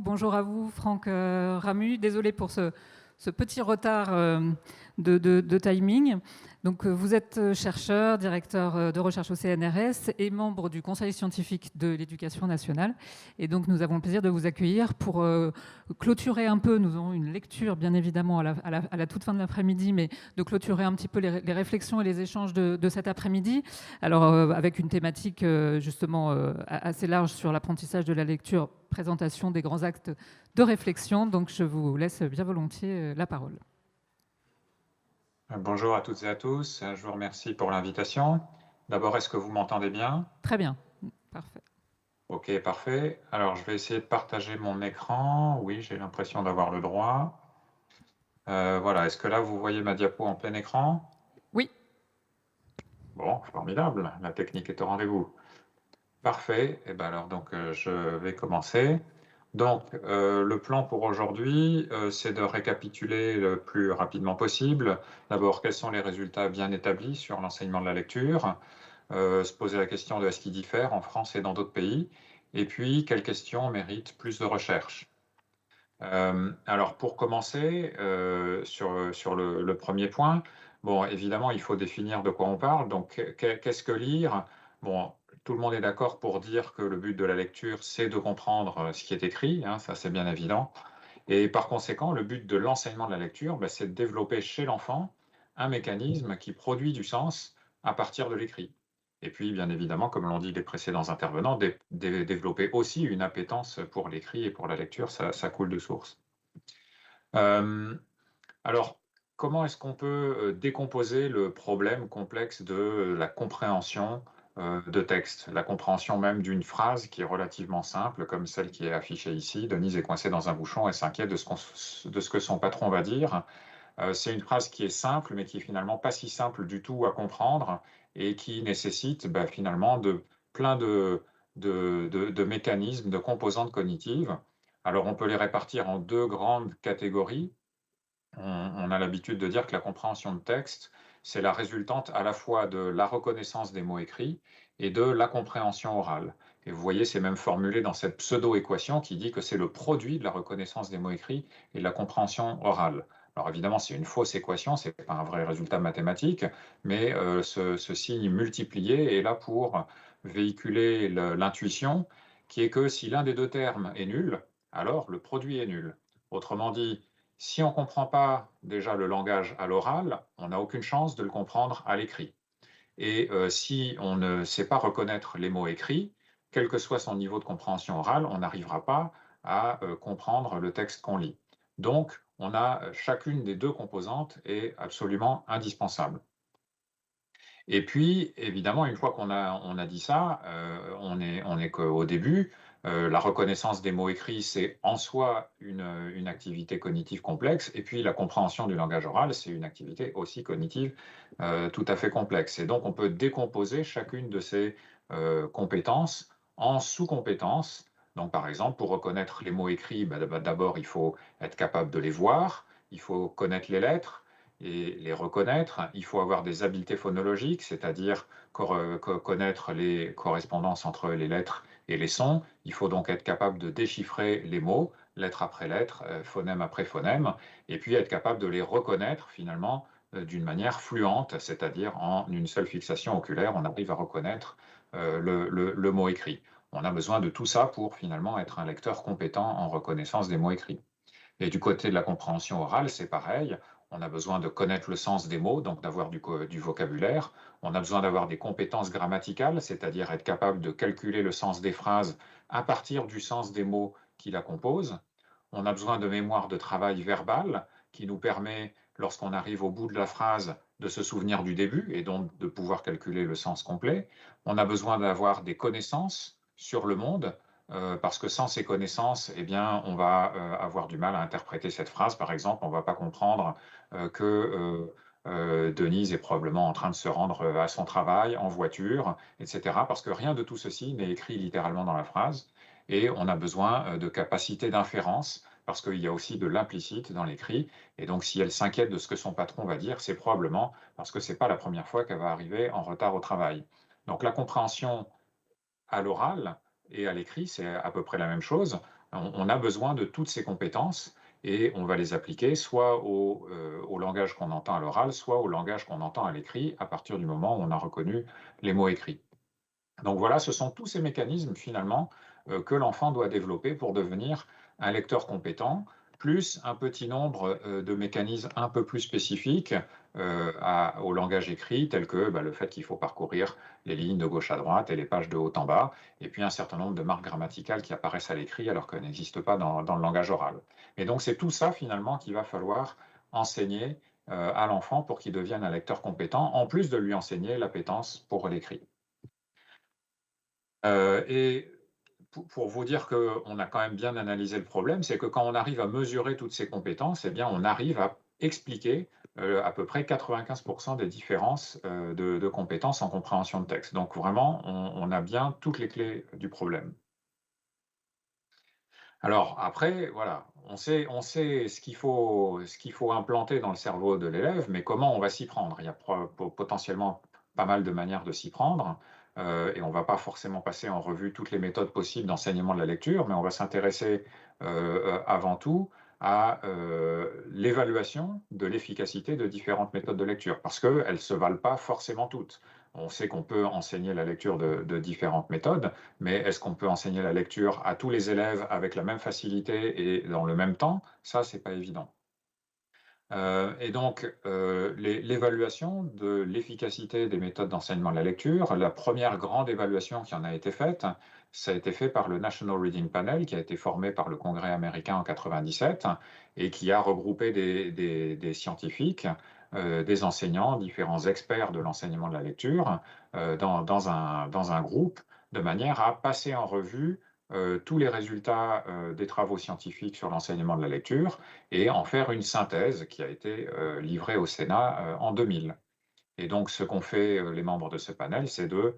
Bonjour à vous, Franck Ramu. Désolé pour ce petit retard de timing. Donc, vous êtes chercheur, directeur de recherche au CNRS et membre du Conseil scientifique de l'éducation nationale. Et donc, nous avons le plaisir de vous accueillir pour clôturer un peu. Nous avons une lecture, bien évidemment, à la toute fin de l'après-midi, mais de clôturer un petit peu les réflexions et les échanges de cet après-midi. Alors, avec une thématique justement assez large sur l'apprentissage de la lecture, présentation des grands actes de réflexion. Donc, je vous laisse bien volontiers la parole. Bonjour à toutes et à tous, je vous remercie pour l'invitation. D'abord, est-ce que vous m'entendez bien? Très bien, parfait. Ok, parfait. Alors, je vais essayer de partager mon écran. Oui, j'ai l'impression d'avoir le droit. Voilà, est-ce que là, vous voyez ma diapo en plein écran? Oui, Bon, formidable, la technique est au rendez-vous. Parfait, et ben alors donc je vais commencer. Donc, le plan pour aujourd'hui, c'est de récapituler le plus rapidement possible. D'abord, quels sont les résultats bien établis sur l'enseignement de la lecture? Se poser la question de est-ce qu'il diffère en France et dans d'autres pays, et puis quelles questions méritent plus de recherche. Alors pour commencer, sur le premier point, bon, évidemment, il faut définir de quoi on parle. Donc, qu'est-ce que lire? Bon, tout le monde est d'accord pour dire que le but de la lecture, c'est de comprendre ce qui est écrit, hein, ça c'est bien évident. Et par conséquent, le but de l'enseignement de la lecture, ben, c'est de développer chez l'enfant un mécanisme qui produit du sens à partir de l'écrit. Et puis, bien évidemment, comme l'ont dit les précédents intervenants, développer aussi une appétence pour l'écrit et pour la lecture, ça coule de source. Euh, alors, comment est-ce qu'on peut décomposer le problème complexe de la compréhension de texte, la compréhension même d'une phrase qui est relativement simple, comme celle qui est affichée ici? Denise est coincée dans un bouchon et s'inquiète de ce que son patron va dire. C'est une phrase qui est simple, mais qui est finalement pas si simple du tout à comprendre et qui nécessite finalement plein de mécanismes, de composantes cognitives. Alors, on peut les répartir en deux grandes catégories. On a l'habitude de dire que la compréhension de texte, c'est la résultante à la fois de la reconnaissance des mots écrits et de la compréhension orale. Et vous voyez, c'est même formulé dans cette pseudo-équation qui dit que c'est le produit de la reconnaissance des mots écrits et de la compréhension orale. Alors évidemment, c'est une fausse équation, ce n'est pas un vrai résultat mathématique, mais ce signe multiplié est là pour véhiculer l'intuition, qui est que si l'un des deux termes est nul, alors le produit est nul. Autrement dit, si on ne comprend pas déjà le langage à l'oral, on n'a aucune chance de le comprendre à l'écrit. Et si on ne sait pas reconnaître les mots écrits, quel que soit son niveau de compréhension orale, on n'arrivera pas à comprendre le texte qu'on lit. Donc, on a chacune des deux composantes est absolument indispensable. Et puis, évidemment, une fois on a dit ça, on est qu'au début. La reconnaissance des mots écrits, c'est en soi une activité cognitive complexe. Et puis, la compréhension du langage oral, c'est une activité aussi cognitive tout à fait complexe. Et donc, on peut décomposer chacune de ces compétences en sous-compétences. Donc, par exemple, pour reconnaître les mots écrits, d'abord, il faut être capable de les voir, il faut connaître les lettres et les reconnaître. Il faut avoir des habiletés phonologiques, c'est-à-dire connaître les correspondances entre les lettres et les sons. Il faut donc être capable de déchiffrer les mots, lettre après lettre, phonème après phonème, et puis être capable de les reconnaître finalement d'une manière fluente, c'est-à-dire en une seule fixation oculaire, on arrive à reconnaître le mot écrit. On a besoin de tout ça pour finalement être un lecteur compétent en reconnaissance des mots écrits. Et du côté de la compréhension orale, c'est pareil. On a besoin de connaître le sens des mots, donc d'avoir du vocabulaire. On a besoin d'avoir des compétences grammaticales, c'est-à-dire être capable de calculer le sens des phrases à partir du sens des mots qui la composent. On a besoin de mémoire de travail verbal qui nous permet, lorsqu'on arrive au bout de la phrase, de se souvenir du début et donc de pouvoir calculer le sens complet. On a besoin d'avoir des connaissances sur le monde, parce que sans ces connaissances, eh bien, on va avoir du mal à interpréter cette phrase. Par exemple, on ne va pas comprendre que Denise est probablement en train de se rendre à son travail en voiture, etc. Parce que rien de tout ceci n'est écrit littéralement dans la phrase. Et on a besoin de capacités d'inférence, parce qu'il y a aussi de l'implicite dans l'écrit. Et donc, si elle s'inquiète de ce que son patron va dire, c'est probablement parce que ce n'est pas la première fois qu'elle va arriver en retard au travail. Donc, la compréhension à l'oral et à l'écrit, c'est à peu près la même chose. On a besoin de toutes ces compétences et on va les appliquer soit au langage qu'on entend à l'oral, soit au langage qu'on entend à l'écrit à partir du moment où on a reconnu les mots écrits. Donc voilà, ce sont tous ces mécanismes finalement que l'enfant doit développer pour devenir un lecteur compétent, plus un petit nombre de mécanismes un peu plus spécifiques au langage écrit, tels que le fait qu'il faut parcourir les lignes de gauche à droite et les pages de haut en bas, et puis un certain nombre de marques grammaticales qui apparaissent à l'écrit alors qu'elles n'existent pas dans le langage oral. Et donc c'est tout ça finalement qu'il va falloir enseigner à l'enfant pour qu'il devienne un lecteur compétent, en plus de lui enseigner l'appétence pour l'écrit. Et pour vous dire qu'on a quand même bien analysé le problème, c'est que quand on arrive à mesurer toutes ces compétences, eh bien, on arrive à expliquer à peu près 95% des différences de compétences en compréhension de texte. Donc vraiment, on a bien toutes les clés du problème. Alors après, voilà, on sait ce qu'il faut implanter dans le cerveau de l'élève, mais comment on va s'y prendre? Il y a potentiellement pas mal de manières de s'y prendre, et on ne va pas forcément passer en revue toutes les méthodes possibles d'enseignement de la lecture, mais on va s'intéresser avant tout à l'évaluation de l'efficacité de différentes méthodes de lecture, parce qu'elles ne se valent pas forcément toutes. On sait qu'on peut enseigner la lecture de différentes méthodes, mais est-ce qu'on peut enseigner la lecture à tous les élèves avec la même facilité et dans le même temps? Ça, c'est pas évident. Et donc, l'évaluation de l'efficacité des méthodes d'enseignement de la lecture, la première grande évaluation qui en a été faite, ça a été fait par le National Reading Panel, qui a été formé par le Congrès américain en 97 et qui a regroupé des scientifiques, des enseignants, différents experts de l'enseignement de la lecture dans un groupe, de manière à passer en revue tous les résultats des travaux scientifiques sur l'enseignement de la lecture et en faire une synthèse qui a été livrée au Sénat en 2000. Et donc, ce qu'ont fait les membres de ce panel, c'est de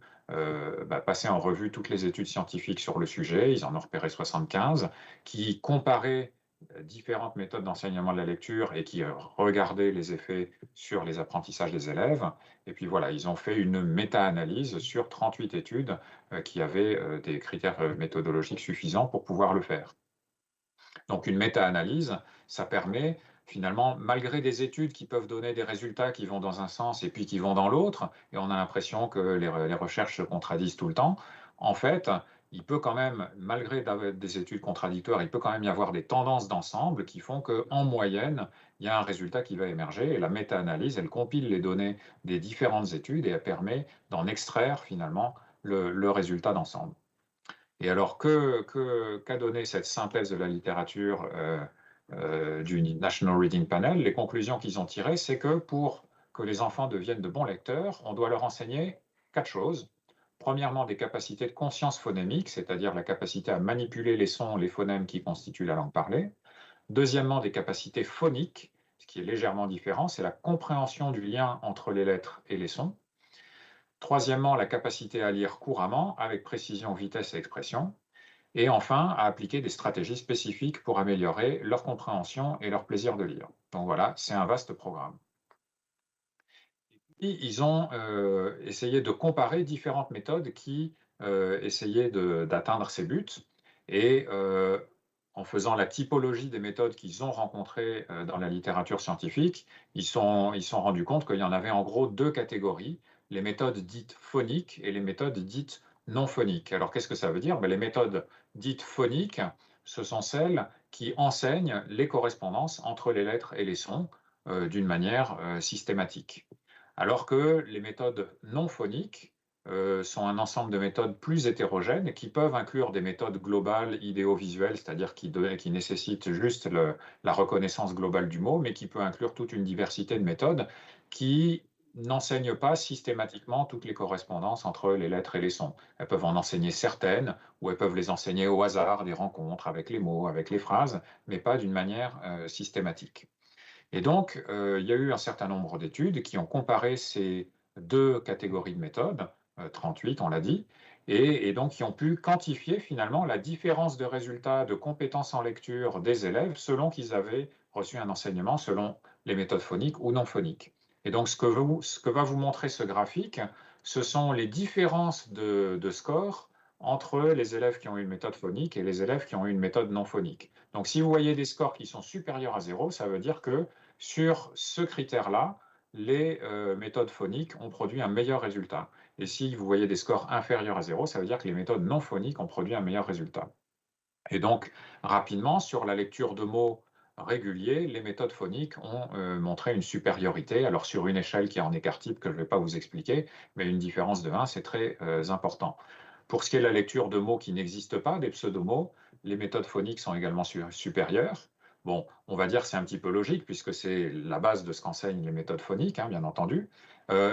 passer en revue toutes les études scientifiques sur le sujet. Ils en ont repéré 75, qui comparaient différentes méthodes d'enseignement de la lecture et qui regardaient les effets sur les apprentissages des élèves. Et puis voilà, ils ont fait une méta-analyse sur 38 études qui avaient des critères méthodologiques suffisants pour pouvoir le faire. Donc une méta-analyse, ça permet finalement, malgré des études qui peuvent donner des résultats qui vont dans un sens et puis qui vont dans l'autre, et on a l'impression que les recherches se contradisent tout le temps, en fait, il peut quand même, malgré des études contradictoires, il peut quand même y avoir des tendances d'ensemble qui font qu'en moyenne, il y a un résultat qui va émerger, et la méta-analyse, elle compile les données des différentes études et elle permet d'en extraire finalement le résultat d'ensemble. Et alors, qu'a donné cette synthèse de la littérature du National Reading Panel? Les conclusions qu'ils ont tirées, c'est que pour que les enfants deviennent de bons lecteurs, on doit leur enseigner 4 choses. Premièrement, des capacités de conscience phonémique, c'est-à-dire la capacité à manipuler les sons, les phonèmes qui constituent la langue parlée. Deuxièmement, des capacités phoniques, ce qui est légèrement différent, c'est la compréhension du lien entre les lettres et les sons. Troisièmement, la capacité à lire couramment, avec précision, vitesse et expression. Et enfin, à appliquer des stratégies spécifiques pour améliorer leur compréhension et leur plaisir de lire. Donc voilà, c'est un vaste programme. Et ils ont essayé de comparer différentes méthodes qui essayaient d'atteindre ces buts. Et en faisant la typologie des méthodes qu'ils ont rencontrées dans la littérature scientifique, ils se sont rendus compte qu'il y en avait en gros 2 catégories, les méthodes dites phoniques et les méthodes dites non phoniques. Alors qu'est-ce que ça veut dire? Les méthodes dites phoniques, ce sont celles qui enseignent les correspondances entre les lettres et les sons d'une manière systématique. Alors que les méthodes non phoniques sont un ensemble de méthodes plus hétérogènes qui peuvent inclure des méthodes globales idéovisuelles, c'est-à-dire qui nécessitent juste la reconnaissance globale du mot, mais qui peut inclure toute une diversité de méthodes qui n'enseignent pas systématiquement toutes les correspondances entre les lettres et les sons. Elles peuvent en enseigner certaines, ou elles peuvent les enseigner au hasard, des rencontres avec les mots, avec les phrases, mais pas d'une manière systématique. Et donc, il y a eu un certain nombre d'études qui ont comparé ces 2 catégories de méthodes, 38 on l'a dit, et donc qui ont pu quantifier finalement la différence de résultats de compétences en lecture des élèves selon qu'ils avaient reçu un enseignement selon les méthodes phoniques ou non phoniques. Et donc ce que va vous montrer ce graphique, ce sont les différences de scores entre les élèves qui ont eu une méthode phonique et les élèves qui ont eu une méthode non phonique. Donc si vous voyez des scores qui sont supérieurs à 0, ça veut dire que sur ce critère-là, les méthodes phoniques ont produit un meilleur résultat. Et si vous voyez des scores inférieurs à 0, ça veut dire que les méthodes non phoniques ont produit un meilleur résultat. Et donc, rapidement, sur la lecture de mots réguliers, les méthodes phoniques ont montré une supériorité. Alors, sur une échelle qui est en écart type, que je ne vais pas vous expliquer, mais une différence de 1, c'est très important. Pour ce qui est de la lecture de mots qui n'existent pas, des pseudomots, les méthodes phoniques sont également supérieures. Bon, on va dire que c'est un petit peu logique, puisque c'est la base de ce qu'enseignent les méthodes phoniques, hein, bien entendu.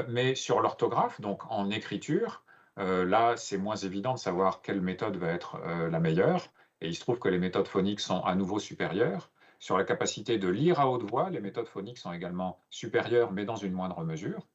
Mais sur l'orthographe, donc en écriture, là, c'est moins évident de savoir quelle méthode va être la meilleure. Et il se trouve que les méthodes phoniques sont à nouveau supérieures. Sur la capacité de lire à haute voix, les méthodes phoniques sont également supérieures, mais dans une moindre mesure.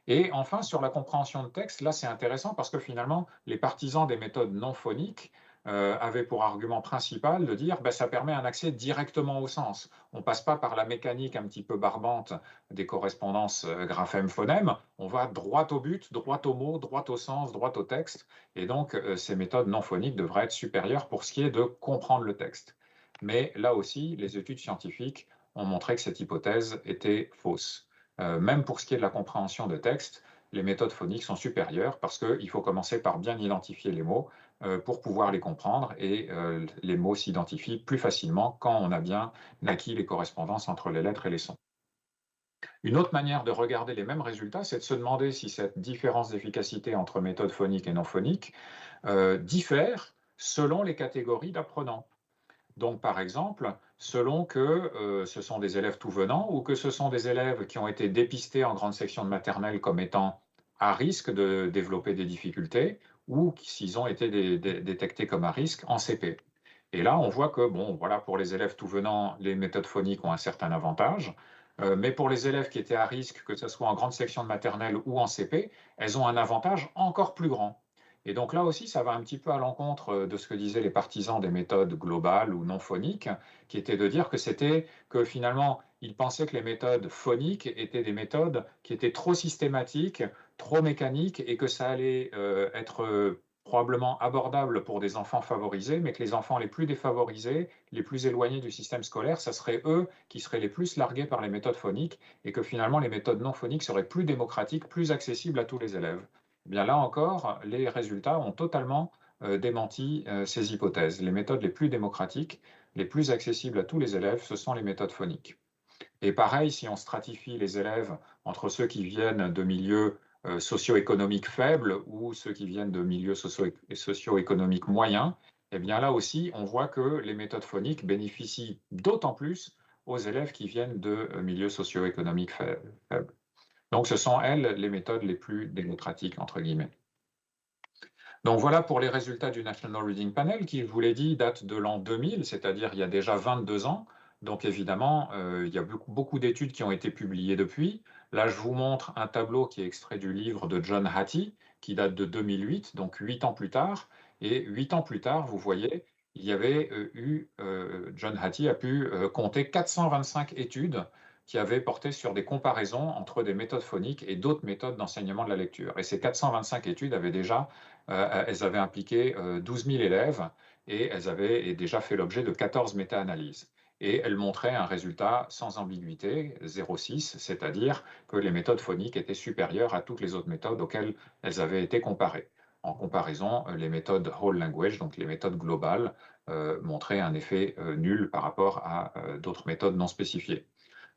Et enfin, sur la compréhension de texte, là c'est intéressant parce que finalement, les partisans des méthodes non phoniques avaient pour argument principal de dire que ça permet un accès directement au sens. On ne passe pas par la mécanique un petit peu barbante des correspondances graphème-phonème, on va droit au but, droit au mot, droit au sens, droit au texte. Et donc, ces méthodes non phoniques devraient être supérieures pour ce qui est de comprendre le texte. Mais là aussi, les études scientifiques ont montré que cette hypothèse était fausse. Même pour ce qui est de la compréhension de texte, les méthodes phoniques sont supérieures parce qu'il faut commencer par bien identifier les mots pour pouvoir les comprendre et les mots s'identifient plus facilement quand on a bien acquis les correspondances entre les lettres et les sons. Une autre manière de regarder les mêmes résultats, c'est de se demander si cette différence d'efficacité entre méthodes phoniques et non phoniques diffère selon les catégories d'apprenants. Donc, par exemple, selon que ce sont des élèves tout venants ou que ce sont des élèves qui ont été dépistés en grande section de maternelle comme étant à risque de développer des difficultés ou s'ils ont été détectés comme à risque en CP. Et là, on voit que, bon, voilà, pour les élèves tout venants, les méthodes phoniques ont un certain avantage, mais pour les élèves qui étaient à risque, que ce soit en grande section de maternelle ou en CP, elles ont un avantage encore plus grand. Et donc là aussi, ça va un petit peu à l'encontre de ce que disaient les partisans des méthodes globales ou non phoniques, qui était de dire que c'était que finalement, ils pensaient que les méthodes phoniques étaient des méthodes qui étaient trop systématiques, trop mécaniques, et que ça allait être probablement abordable pour des enfants favorisés, mais que les enfants les plus défavorisés, les plus éloignés du système scolaire, ça serait eux qui seraient les plus largués par les méthodes phoniques, et que finalement les méthodes non phoniques seraient plus démocratiques, plus accessibles à tous les élèves. Eh bien là encore, les résultats ont totalement démenti ces hypothèses. Les méthodes les plus démocratiques, les plus accessibles à tous les élèves, ce sont les méthodes phoniques. Et pareil, si on stratifie les élèves entre ceux qui viennent de milieux socio-économiques faibles ou ceux qui viennent de milieux socio-économiques moyens, eh bien là aussi, on voit que les méthodes phoniques bénéficient d'autant plus aux élèves qui viennent de milieux socio-économiques faibles. Donc ce sont, elles, les méthodes les plus démocratiques, entre guillemets. Donc voilà pour les résultats du National Reading Panel qui, je vous l'ai dit, date de l'an 2000, c'est-à-dire il y a déjà 22 ans. Donc évidemment, il y a beaucoup d'études qui ont été publiées depuis. Là, je vous montre un tableau qui est extrait du livre de John Hattie, qui date de 2008, donc 8 ans plus tard. Et 8 ans plus tard, vous voyez, il y avait John Hattie a pu compter 425 études qui avaient porté sur des comparaisons entre des méthodes phoniques et d'autres méthodes d'enseignement de la lecture. Et ces 425 études avaient déjà elles avaient impliqué 12 000 élèves et elles avaient déjà fait l'objet de 14 méta-analyses. Et elles montraient un résultat sans ambiguïté, 0,6, c'est-à-dire que les méthodes phoniques étaient supérieures à toutes les autres méthodes auxquelles elles avaient été comparées. En comparaison, les méthodes whole language, donc les méthodes globales, montraient un effet nul par rapport à d'autres méthodes non spécifiées.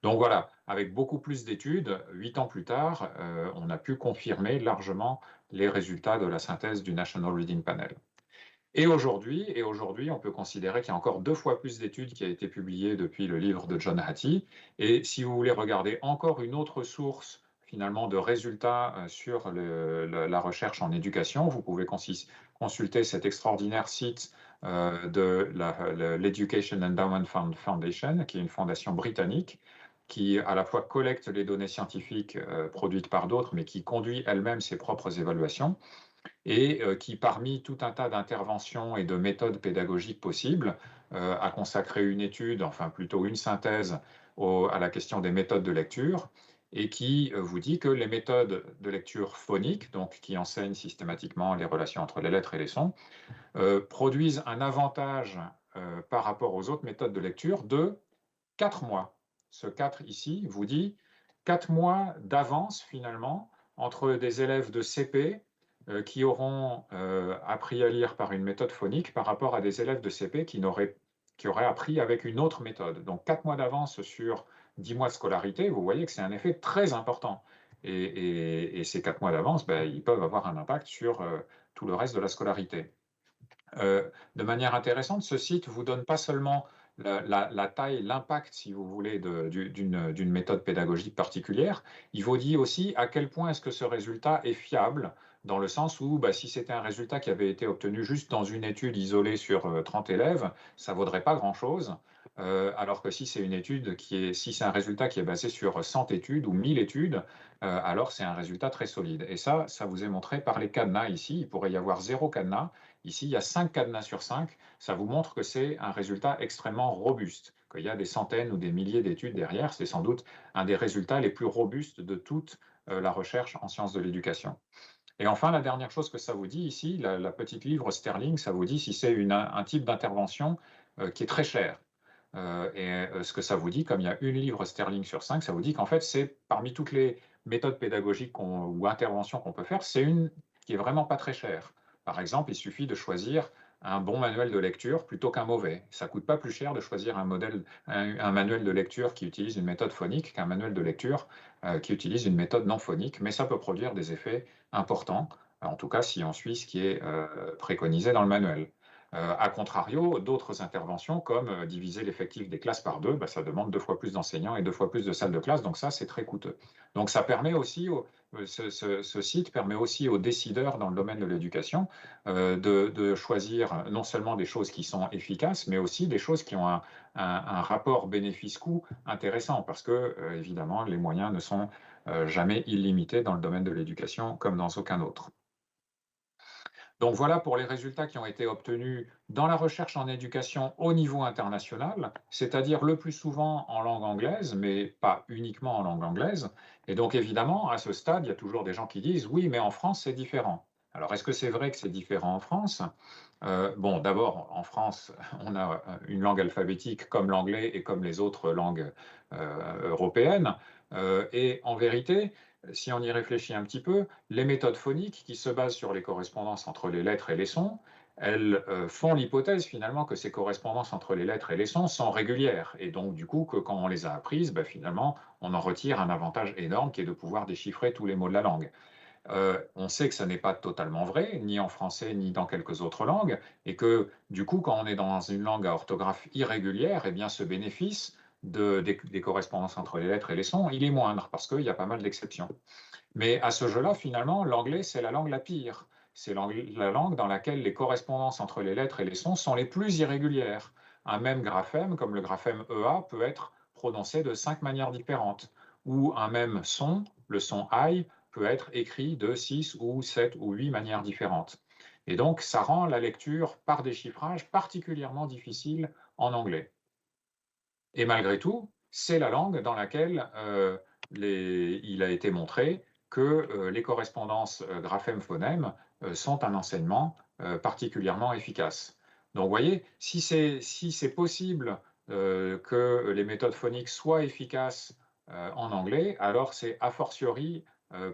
Donc voilà, avec beaucoup plus d'études, 8 ans plus tard, on a pu confirmer largement les résultats de la synthèse du National Reading Panel. Et aujourd'hui, on peut considérer qu'il y a encore 2 fois plus d'études qui ont été publiées depuis le livre de John Hattie. Et si vous voulez regarder encore une autre source finalement de résultats sur la recherche en éducation, vous pouvez consulter cet extraordinaire site de l'Education Endowment Foundation, qui est une fondation britannique, qui à la fois collecte les données scientifiques produites par d'autres, mais qui conduit elle-même ses propres évaluations, et qui, parmi tout un tas d'interventions et de méthodes pédagogiques possibles, a consacré une étude, enfin plutôt une synthèse à la question des méthodes de lecture, et qui vous dit que les méthodes de lecture phonique, donc qui enseignent systématiquement les relations entre les lettres et les sons, produisent un avantage par rapport aux autres méthodes de lecture de 4 mois. Ce 4 ici vous dit 4 mois d'avance finalement entre des élèves de CP qui auront appris à lire par une méthode phonique par rapport à des élèves de CP qui auraient appris avec une autre méthode. Donc 4 mois d'avance sur 10 mois de scolarité, vous voyez que c'est un effet très important. Et ces 4 mois d'avance, ben, ils peuvent avoir un impact sur tout le reste de la scolarité. De manière intéressante, ce site vous donne pas seulement la taille, l'impact, si vous voulez, d'une méthode pédagogique particulière, il vous dit aussi à quel point est-ce que ce résultat est fiable, dans le sens où bah, si c'était un résultat qui avait été obtenu juste dans une étude isolée sur 30 élèves, ça ne vaudrait pas grand-chose. Alors que si c'est si c'est un résultat qui est basé sur 100 études ou 1000 études, alors c'est un résultat très solide. Et ça vous est montré par les cadenas ici. Il pourrait y avoir 0 cadenas. Ici, il y a 5 cadenas sur 5. Ça vous montre que c'est un résultat extrêmement robuste, qu'il y a des centaines ou des milliers d'études derrière. C'est sans doute un des résultats les plus robustes de toute la recherche en sciences de l'éducation. Et enfin, la dernière chose que ça vous dit ici, la petite livre Sterling, ça vous dit si c'est un type d'intervention qui est très cher. Ce que ça vous dit, comme il y a une livre sterling sur 5, ça vous dit qu'en fait, c'est parmi toutes les méthodes pédagogiques ou interventions qu'on peut faire, c'est une qui est vraiment pas très chère. Par exemple, il suffit de choisir un bon manuel de lecture plutôt qu'un mauvais. Ça coûte pas plus cher de choisir un manuel de lecture qui utilise une méthode phonique qu'un manuel de lecture qui utilise une méthode non phonique, mais ça peut produire des effets importants, en tout cas si on suit ce qui est préconisé dans le manuel. A contrario, d'autres interventions comme diviser l'effectif des classes par 2, bah, ça demande 2 fois plus d'enseignants et 2 fois plus de salles de classe, donc ça c'est très coûteux. Donc ça permet aussi, ce site permet aussi aux décideurs dans le domaine de l'éducation de choisir non seulement des choses qui sont efficaces, mais aussi des choses qui ont un rapport bénéfice-coût intéressant, parce que évidemment les moyens ne sont jamais illimités dans le domaine de l'éducation comme dans aucun autre. Donc voilà pour les résultats qui ont été obtenus dans la recherche en éducation au niveau international, c'est-à-dire le plus souvent en langue anglaise, mais pas uniquement en langue anglaise. Et donc évidemment, à ce stade, il y a toujours des gens qui disent oui, mais en France, c'est différent. Alors est-ce que c'est vrai que c'est différent en France? Bon, d'abord, en France, on a une langue alphabétique comme l'anglais et comme les autres langues européennes. Et en vérité, si on y réfléchit un petit peu, les méthodes phoniques qui se basent sur les correspondances entre les lettres et les sons, elles font l'hypothèse finalement que ces correspondances entre les lettres et les sons sont régulières. Et donc du coup, que quand on les a apprises, ben, finalement, on en retire un avantage énorme qui est de pouvoir déchiffrer tous les mots de la langue. On sait que ça n'est pas totalement vrai, ni en français, ni dans quelques autres langues, et que du coup, quand on est dans une langue à orthographe irrégulière, eh bien, ce bénéfice des correspondances entre les lettres et les sons, il est moindre, parce qu'il y a pas mal d'exceptions. Mais à ce jeu-là, finalement, l'anglais, c'est la langue la pire. C'est la langue dans laquelle les correspondances entre les lettres et les sons sont les plus irrégulières. Un même graphème, comme le graphème EA, peut être prononcé de 5 manières différentes. Ou un même son, le son I, peut être écrit de 6 ou 7 ou 8 manières différentes. Et donc, ça rend la lecture par déchiffrage particulièrement difficile en anglais. Et malgré tout, c'est la langue dans laquelle il a été montré que les correspondances graphème-phonème sont un enseignement particulièrement efficace. Donc, vous voyez, si c'est possible que les méthodes phoniques soient efficaces en anglais, alors c'est a fortiori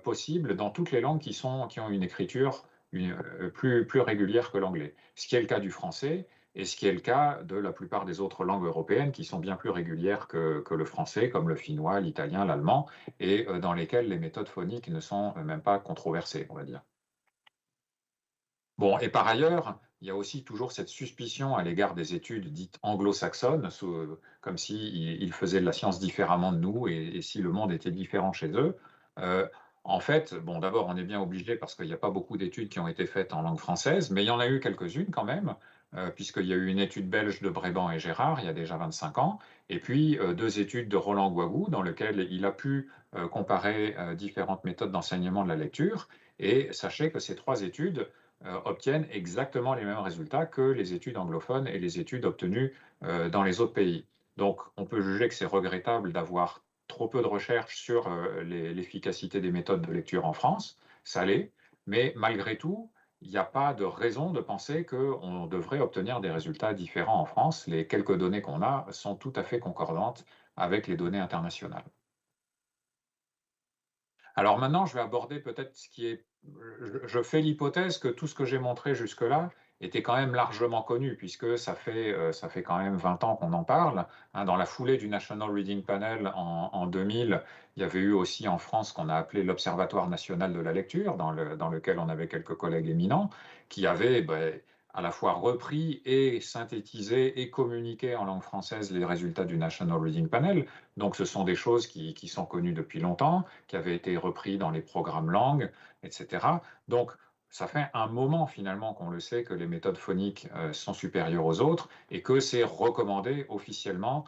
possible dans toutes les langues qui ont une écriture plus régulière que l'anglais. Ce qui est le cas du français, et ce qui est le cas de la plupart des autres langues européennes qui sont bien plus régulières que le français, comme le finnois, l'italien, l'allemand, et dans lesquelles les méthodes phoniques ne sont même pas controversées, on va dire. Bon, et par ailleurs, il y a aussi toujours cette suspicion à l'égard des études dites anglo-saxonnes, comme s'ils faisaient de la science différemment de nous et si le monde était différent chez eux. En fait, bon, d'abord, on est bien obligé parce qu'il n'y a pas beaucoup d'études qui ont été faites en langue française, mais il y en a eu quelques-unes quand même, puisqu'il y a eu une étude belge de Bréban et Gérard il y a déjà 25 ans, et puis 2 études de Roland Guagou dans lesquelles il a pu comparer différentes méthodes d'enseignement de la lecture. Et sachez que ces 3 études obtiennent exactement les mêmes résultats que les études anglophones et les études obtenues dans les autres pays. Donc, on peut juger que c'est regrettable d'avoir trop peu de recherches sur l'efficacité des méthodes de lecture en France, ça l'est, mais malgré tout, il n'y a pas de raison de penser qu'on devrait obtenir des résultats différents en France. Les quelques données qu'on a sont tout à fait concordantes avec les données internationales. Alors maintenant, je vais aborder peut-être ce qui est... Je fais l'hypothèse que tout ce que j'ai montré jusque-là était quand même largement connu, puisque ça fait quand même 20 ans qu'on en parle. Hein. Dans la foulée du National Reading Panel en 2000, il y avait eu aussi en France ce qu'on a appelé l'Observatoire national de la lecture, dans lequel on avait quelques collègues éminents, qui avaient à la fois repris et synthétisé et communiqué en langue française les résultats du National Reading Panel. Donc ce sont des choses qui sont connues depuis longtemps, qui avaient été repris dans les programmes langues, etc. Donc ça fait un moment finalement qu'on le sait que les méthodes phoniques sont supérieures aux autres et que c'est recommandé officiellement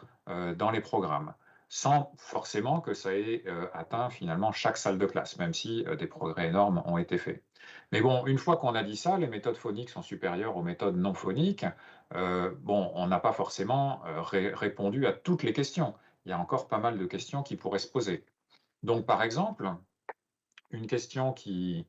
dans les programmes, sans forcément que ça ait atteint finalement chaque salle de classe, même si des progrès énormes ont été faits. Mais bon, une fois qu'on a dit ça, les méthodes phoniques sont supérieures aux méthodes non phoniques. Bon, on n'a pas forcément répondu à toutes les questions. Il y a encore pas mal de questions qui pourraient se poser. Donc, par exemple, une question qui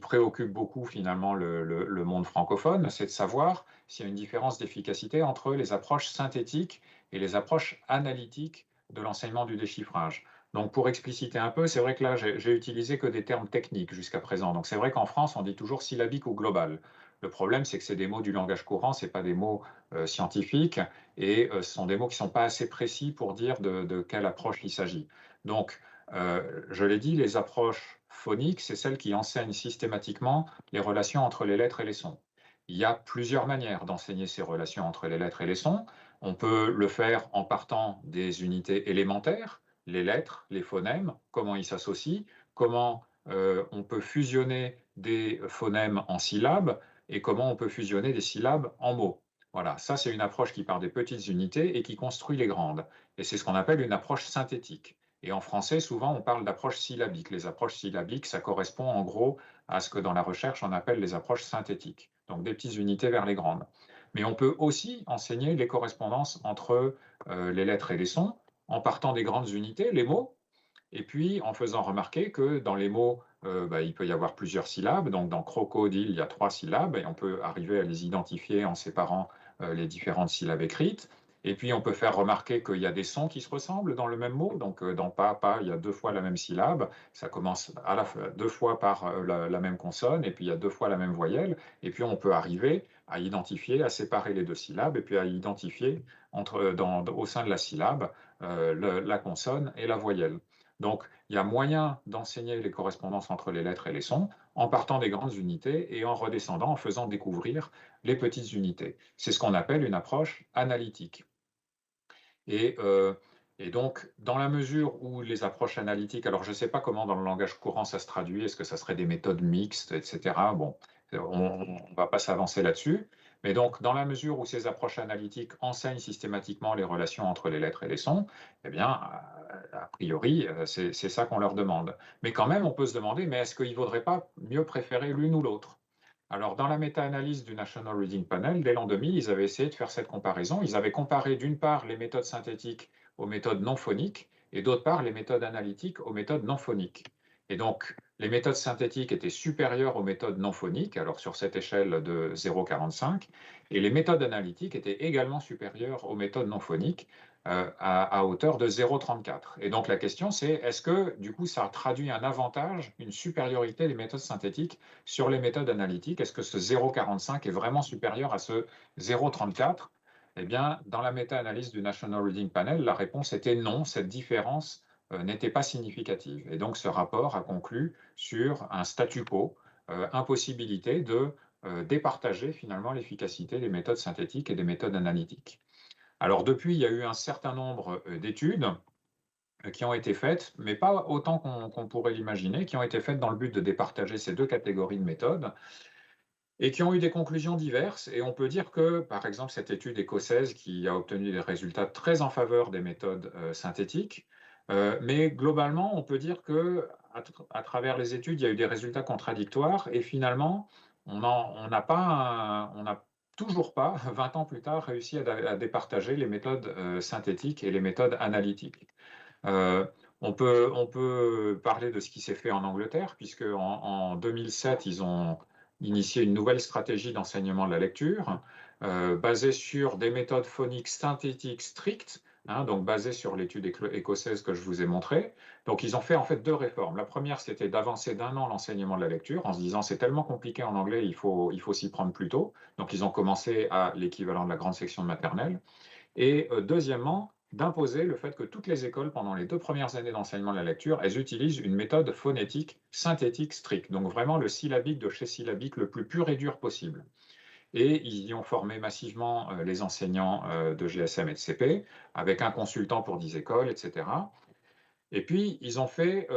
préoccupe beaucoup finalement le monde francophone, c'est de savoir s'il y a une différence d'efficacité entre les approches synthétiques et les approches analytiques de l'enseignement du déchiffrage. Donc pour expliciter un peu, c'est vrai que là j'ai utilisé que des termes techniques jusqu'à présent. Donc c'est vrai qu'en France on dit toujours syllabique ou global. Le problème c'est que c'est des mots du langage courant, c'est pas des mots scientifiques et ce sont des mots qui sont pas assez précis pour dire de quelle approche il s'agit. Donc je l'ai dit, les approches phoniques, c'est celles qui enseignent systématiquement les relations entre les lettres et les sons. Il y a plusieurs manières d'enseigner ces relations entre les lettres et les sons. On peut le faire en partant des unités élémentaires, les lettres, les phonèmes, comment ils s'associent, comment on peut fusionner des phonèmes en syllabes et comment on peut fusionner des syllabes en mots. Voilà, ça c'est une approche qui part des petites unités et qui construit les grandes. Et c'est ce qu'on appelle une approche synthétique. Et en français, souvent, on parle d'approche syllabique. Les approches syllabiques, ça correspond en gros à ce que dans la recherche, on appelle les approches synthétiques, donc des petites unités vers les grandes. Mais on peut aussi enseigner les correspondances entre les lettres et les sons en partant des grandes unités, les mots, et puis en faisant remarquer que dans les mots, il peut y avoir plusieurs syllabes. Donc dans crocodile, il y a 3 syllabes et on peut arriver à les identifier en séparant les différentes syllabes écrites. Et puis on peut faire remarquer qu'il y a des sons qui se ressemblent dans le même mot. Donc dans pas, il y a 2 fois la même syllabe. Ça commence à la fois 2 fois par la même consonne et puis il y a 2 fois la même voyelle. Et puis on peut arriver à identifier, à séparer les 2 syllabes et puis à identifier au sein de la syllabe la consonne et la voyelle. Donc, il y a moyen d'enseigner les correspondances entre les lettres et les sons en partant des grandes unités et en redescendant, en faisant découvrir les petites unités. C'est ce qu'on appelle une approche analytique. Et, euh, et donc, dans la mesure où les approches analytiques, alors je ne sais pas comment dans le langage courant ça se traduit, est-ce que ça serait des méthodes mixtes, etc. Bon, on ne va pas s'avancer là-dessus. Mais donc, dans la mesure où ces approches analytiques enseignent systématiquement les relations entre les lettres et les sons, eh bien, a priori, c'est ça qu'on leur demande. Mais quand même, on peut se demander, mais est-ce qu'il ne vaudrait pas mieux préférer l'une ou l'autre? Alors, dans la méta-analyse du National Reading Panel, dès l'an 2000, ils avaient essayé de faire cette comparaison. Ils avaient comparé d'une part les méthodes synthétiques aux méthodes non phoniques et d'autre part les méthodes analytiques aux méthodes non phoniques. Et donc, les méthodes synthétiques étaient supérieures aux méthodes non phoniques, alors sur cette échelle de 0,45, et les méthodes analytiques étaient également supérieures aux méthodes non phoniques à hauteur de 0,34. Et donc la question c'est, est-ce que du coup ça traduit un avantage, une supériorité des méthodes synthétiques sur les méthodes analytiques? Est-ce que ce 0,45 est vraiment supérieur à ce 0,34? Eh bien, dans la méta-analyse du National Reading Panel, la réponse était non, cette différence n'était pas significative. Et donc ce rapport a conclu sur un statu quo, impossibilité de départager finalement l'efficacité des méthodes synthétiques et des méthodes analytiques. Alors depuis, il y a eu un certain nombre d'études qui ont été faites, mais pas autant qu'on pourrait l'imaginer, qui ont été faites dans le but de départager ces 2 catégories de méthodes et qui ont eu des conclusions diverses. Et on peut dire que, par exemple, cette étude écossaise qui a obtenu des résultats très en faveur des méthodes synthétiques, mais globalement, on peut dire que à travers les études, il y a eu des résultats contradictoires et finalement, on n'a toujours pas, 20 ans plus tard, réussi à départager les méthodes synthétiques et les méthodes analytiques. On peut parler de ce qui s'est fait en Angleterre, puisque en 2007, ils ont initié une nouvelle stratégie d'enseignement de la lecture, basée sur des méthodes phoniques synthétiques strictes, hein, donc basées sur l'étude écossaise que je vous ai montrée. Donc ils ont fait en fait deux réformes. La première, c'était d'avancer d'un an l'enseignement de la lecture, en se disant c'est tellement compliqué en anglais, il faut s'y prendre plus tôt. Donc ils ont commencé à l'équivalent de la grande section de maternelle. Et deuxièmement, d'imposer le fait que toutes les écoles, pendant les 2 premières années d'enseignement de la lecture, elles utilisent une méthode phonétique synthétique stricte, donc vraiment le syllabique de chez syllabique le plus pur et dur possible. Et ils y ont formé massivement les enseignants de GSM et de CP, avec un consultant pour 10 écoles, etc. Et puis, ils ont fait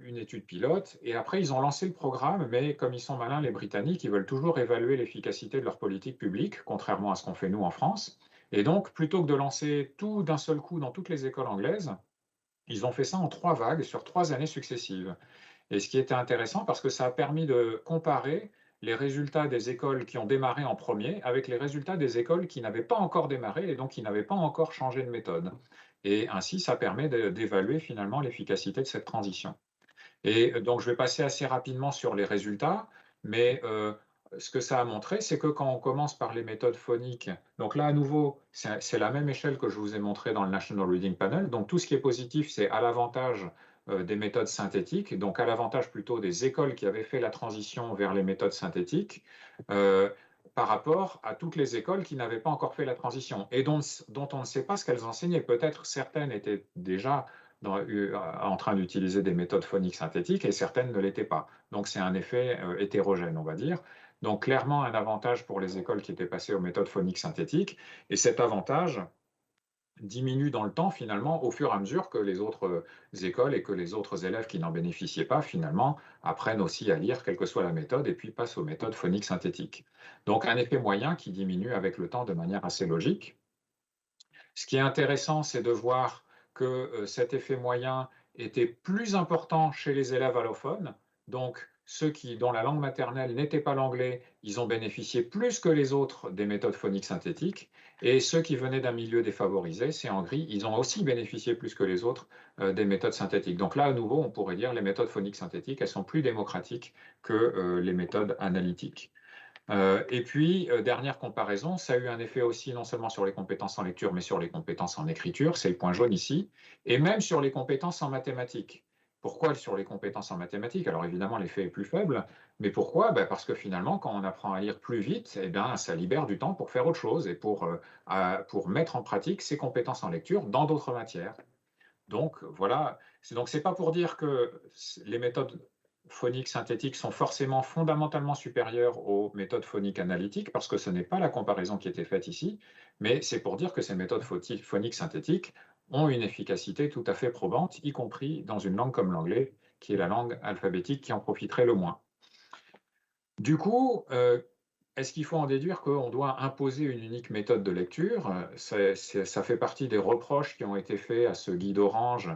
une étude pilote, et après, ils ont lancé le programme, mais comme ils sont malins, les Britanniques, ils veulent toujours évaluer l'efficacité de leur politique publique, contrairement à ce qu'on fait nous en France. Et donc, plutôt que de lancer tout d'un seul coup dans toutes les écoles anglaises, ils ont fait ça en 3 vagues sur 3 années successives. Et ce qui était intéressant, parce que ça a permis de comparer les résultats des écoles qui ont démarré en premier avec les résultats des écoles qui n'avaient pas encore démarré et donc qui n'avaient pas encore changé de méthode. Et ainsi, ça permet d'évaluer finalement l'efficacité de cette transition. Et donc, je vais passer assez rapidement sur les résultats, mais ce que ça a montré, c'est que quand on commence par les méthodes phoniques, donc là, à nouveau, c'est la même échelle que je vous ai montré dans le National Reading Panel. Donc, tout ce qui est positif, c'est à l'avantage des méthodes synthétiques, donc à l'avantage plutôt des écoles qui avaient fait la transition vers les méthodes synthétiques, euh, par rapport à toutes les écoles qui n'avaient pas encore fait la transition et dont on ne sait pas ce qu'elles enseignaient. Peut-être certaines étaient déjà en train d'utiliser des méthodes phoniques synthétiques et certaines ne l'étaient pas. Donc c'est un effet hétérogène, on va dire. Donc clairement un avantage pour les écoles qui étaient passées aux méthodes phoniques synthétiques. Et cet avantage diminue dans le temps finalement au fur et à mesure que les autres écoles et que les autres élèves qui n'en bénéficiaient pas finalement apprennent aussi à lire quelle que soit la méthode et puis passent aux méthodes phoniques synthétiques. Donc un effet moyen qui diminue avec le temps de manière assez logique. Ce qui est intéressant, c'est de voir que cet effet moyen était plus important chez les élèves allophones. Donc, ceux dont la langue maternelle n'était pas l'anglais, ils ont bénéficié plus que les autres des méthodes phoniques synthétiques. Et ceux qui venaient d'un milieu défavorisé, c'est en gris, ils ont aussi bénéficié plus que les autres des méthodes synthétiques. Donc là, à nouveau, on pourrait dire que les méthodes phoniques synthétiques, elles sont plus démocratiques que les méthodes analytiques. Et puis, dernière comparaison, ça a eu un effet aussi non seulement sur les compétences en lecture, mais sur les compétences en écriture, c'est le point jaune ici, et même sur les compétences en mathématiques. Pourquoi sur les compétences en mathématiques? Alors évidemment, l'effet est plus faible, mais pourquoi? Ben, parce que finalement, quand on apprend à lire plus vite, eh bien, ça libère du temps pour faire autre chose et pour mettre en pratique ses compétences en lecture dans d'autres matières. Donc voilà, c'est pas pour dire que les méthodes phoniques synthétiques sont forcément fondamentalement supérieures aux méthodes phoniques analytiques, parce que ce n'est pas la comparaison qui était faite ici, mais c'est pour dire que ces méthodes phoniques synthétiques ont une efficacité tout à fait probante, y compris dans une langue comme l'anglais, qui est la langue alphabétique qui en profiterait le moins. Du coup, est-ce qu'il faut en déduire qu'on doit imposer une unique méthode de lecture? Ça fait partie des reproches qui ont été faits à ce guide orange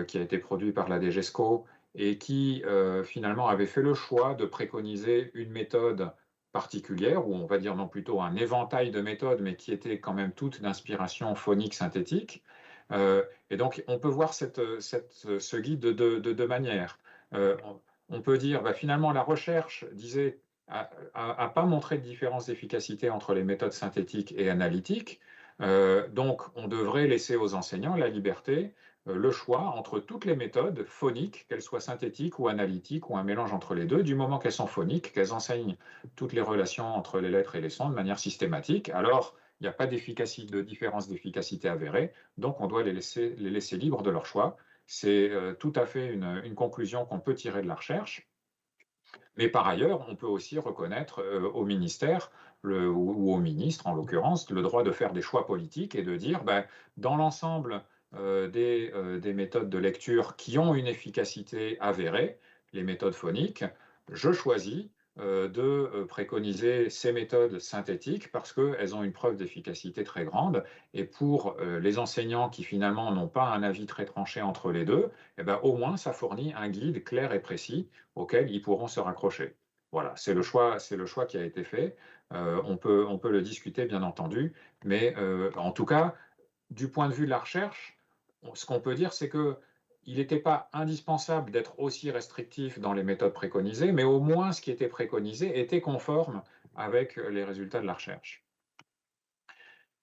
qui a été produit par la DGESCO et qui finalement avait fait le choix de préconiser une méthode particulière, ou on va dire non plutôt un éventail de méthodes, mais qui étaient quand même toutes d'inspiration phonique synthétique. Et donc on peut voir ce guide de deux manières. Euh, on peut dire, bah, finalement, la recherche disait n'a pas montré de différence d'efficacité entre les méthodes synthétiques et analytiques. Donc, on devrait laisser aux enseignants la liberté, le choix entre toutes les méthodes phoniques, qu'elles soient synthétiques ou analytiques ou un mélange entre les deux, du moment qu'elles sont phoniques, qu'elles enseignent toutes les relations entre les lettres et les sons de manière systématique. Alors, il n'y a pas de différence d'efficacité avérée, donc on doit les laisser libres de leur choix. C'est tout à fait une conclusion qu'on peut tirer de la recherche. Mais par ailleurs, on peut aussi reconnaître au ministère ou au ministre, en l'occurrence, le droit de faire des choix politiques et de dire, ben, dans l'ensemble des méthodes de lecture qui ont une efficacité avérée, les méthodes phoniques, je choisis de préconiser ces méthodes synthétiques parce qu'elles ont une preuve d'efficacité très grande. Et pour les enseignants qui finalement n'ont pas un avis très tranché entre les deux, eh ben, au moins ça fournit un guide clair et précis auxquels ils pourront se raccrocher. Voilà, c'est le choix qui a été fait. On peut le discuter, bien entendu, mais en tout cas, du point de vue de la recherche, ce qu'on peut dire, c'est que il n'était pas indispensable d'être aussi restrictif dans les méthodes préconisées, mais au moins ce qui était préconisé était conforme avec les résultats de la recherche.